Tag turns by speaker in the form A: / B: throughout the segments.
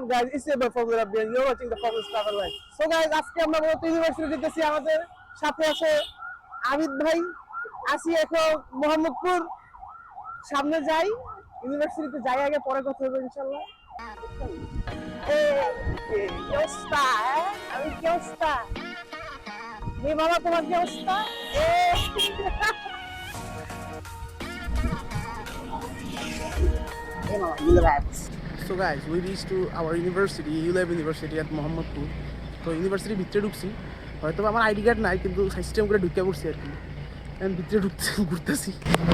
A: up guys? It's your boy Fazlul Abdi and you're watching the Fazlul Travel Life. So guys, আজকে আমরা বলতে university যেতেছি আমাদের সাথে আছে আবিদ ভাই আসি এখন মোহাম্মদপুর সামনে যাই ইউনিভার্সিটিতে যাই আগে পরে কথা হবে ইনশাআল্লাহ কি অবস্থা আমি কি অবস্থা নে বাবা তোমার কি অবস্থা So guys, we reached to our university, ULAB University at Mohammadpur. So university ভিতরে ঢুকছি হয়তো আমার আইডি কার্ড নাই কিন্তু সিস্টেম করে ঢুকে পড়ছি আর কি আমি ভিতরে ঢুকতে ঘুরতেছি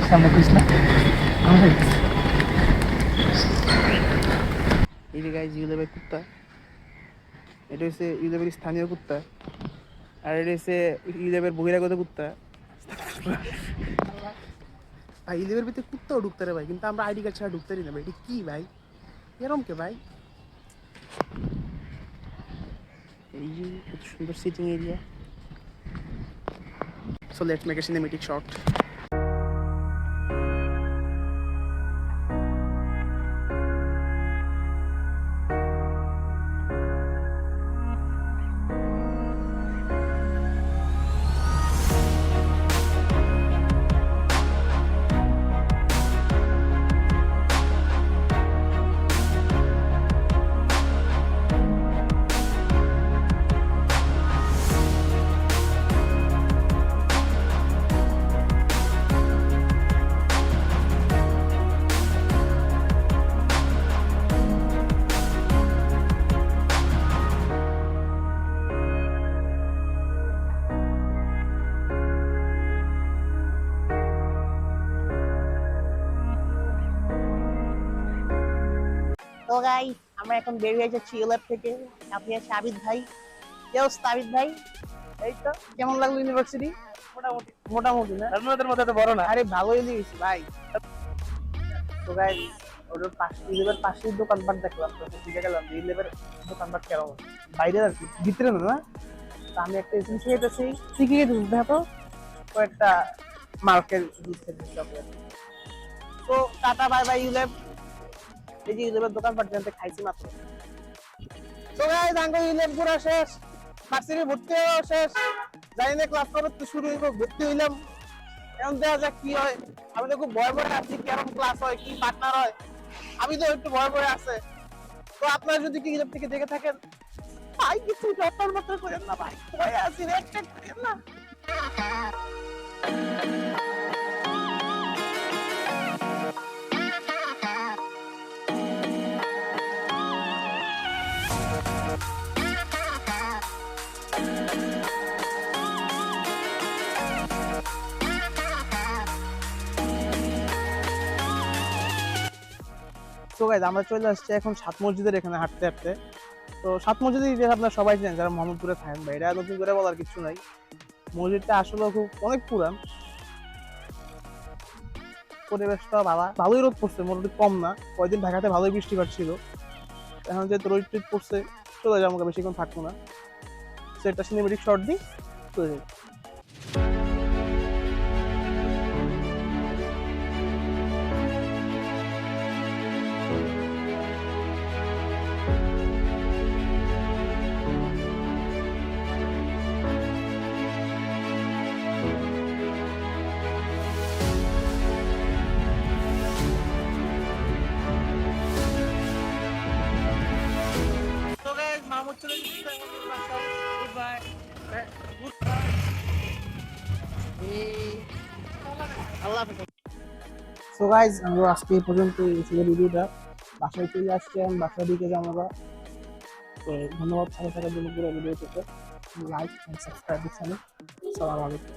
A: সামনে কইছলা এই যে গাইস ইউলেবের কুত্তা এটা হচ্ছে ইউলেবের স্থানীয় কুত্তা আর এটা হচ্ছে ইউলেবের বহিরাগত কুত্তা ভাই ইউলেবের ভিতরে কুত্তাও ঢুকতে রে ভাই কিন্তু আমরা আইডি কার্ড ছাড়া ঢুকতে পারি না ভাই এটা কি ভাই এরকম কে ভাই এই যে কত সুন্দর seating area so let's make a cinematic shot তো গাইস আমরা এখন বের হয়ে যাচ্ছি ইউল্যাব থেকে আপনি আছে আবিদ ভাই কি অবস্থা আবিদ ভাই এই তো কেমন লাগলো ইউনিভার্সিটি মোটামুটি মোটামুটি না আপনাদের মধ্যে তো বড় না আরে ভালোই লেগেছে ভাই তো গাইস ওদের পাশে ইউল্যাবের পাশেই দোকানপাট দেখলাম তো বুঝে গেলাম যে ইউল্যাবের দোকানপাট কেমন বাইরে আর কি ভিতরে না তো আমি একটা এসেন্স খেয়েছি শিখিয়ে দিচ্ছি দেখো কয়েকটা মার্কেট জুস খেয়েছি তো টাটা বাই বাই ইউল্যাব এই যে ইউলেবের দোকানপাট জানতে খাইছি মাত্র তো গাইস আঙ্গো ইউলেব পুরো শেষ ভার্সিটি ভর্তি শেষ জানি না ক্লাস কবে তো শুরু হইব ভর্তি হইলাম এখন দেখা যাক কি হয় আমি তো খুব ভয় ভয় আছি কেমন ক্লাস হয় কি পার্টনার হয় আমি তো একটু ভয় ভয় আছে তো আপনারা যদি কি ইউলেব থেকে দেখে থাকেন ভাই কিছু ডক্টর মত করেন না ভাই ভয় আছি রেসপেক্ট করেন না তো গাইস আমরা চলে আসছি এখন সাত মসজিদের এখানে হাঁটতে হাঁটতে তো সাত মসজিদের ইতিহাস আপনারা সবাই জানেন যারা মোহাম্মদপুরে থাকেন ভাই এটা নতুন করে বলার কিছু নাই মসজিদটা আসলে খুব অনেক পুরান পরিবেশটা ভালোই রোদ পড়ছে মোটামুটি কম না কয়েকদিন ঢাকাতে ভালোই বৃষ্টিপাত ছিল এখন যেহেতু রোদ টিট পড়ছে চলে যাবো বেশিক্ষণ থাকবো না সেটা সিনেমেটিক শর্ট দিই চলে যাই সো গাইস আমরা আজকে এই পর্যন্ত ছিল ভিডিওটা বাসায় চলে আসছি এবং বাসার দিকে যাবো আমরা তো ধন্যবাদ সাথে থাকার জন্য পুরো ভিডিও থেকে লাইক এন্ড সাবস্ক্রাইব চ্যানেল আসসালামু আলাইকুম